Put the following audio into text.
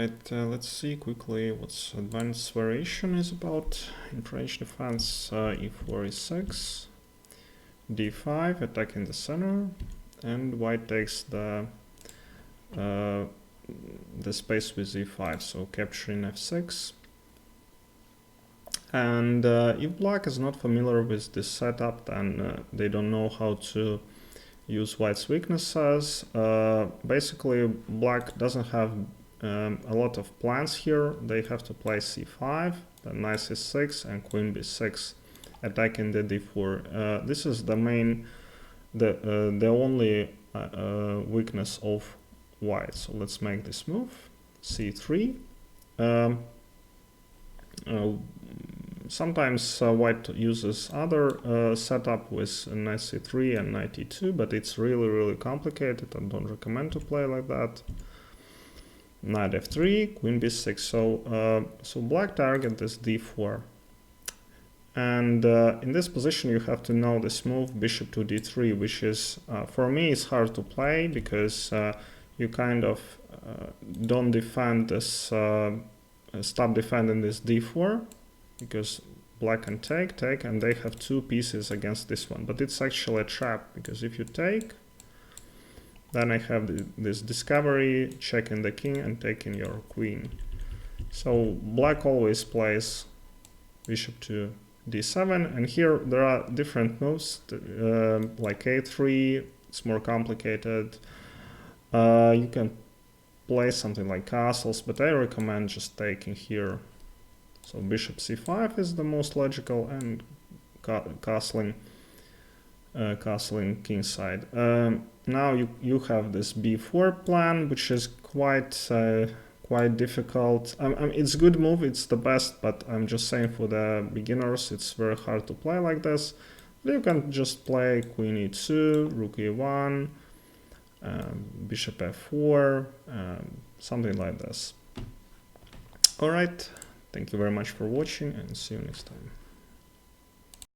Alright, let's see quickly what advanced variation is about in French defense. E4 e6, d5, attack in the center, and white takes the space with e5, so capturing f6. And if black is not familiar with this setup, then they don't know how to use white's weaknesses. Basically, black doesn't have a lot of plans here. They have to play c5, then knight c6, and queen b6, attacking the d4. This is the main, the only weakness of white. So let's make this move, c3. Sometimes white uses other setup with knight c3 and knight e2, but it's really complicated. I don't recommend to play like that. Knight f3, queen b6. So black target is d4, and in this position you have to know this move bishop to d3, which is for me it's hard to play because you kind of don't defend this, stop defending this d4, because black can take, and they have two pieces against this one. But it's actually a trap, because if you take, then I have this discovery, checking the king and taking your queen. So black always plays bishop to d7, and here there are different moves, like a3, it's more complicated. You can play something like castles, but I recommend just taking here. So bishop c5 is the most logical, and castling kingside. Now you have this b4 plan, which is quite difficult. It's a good move, it's the best, but I'm just saying for the beginners it's very hard to play like this. You can just play queen e2, rook e1, bishop f4, something like this. Alright, thank you very much for watching, and see you next time.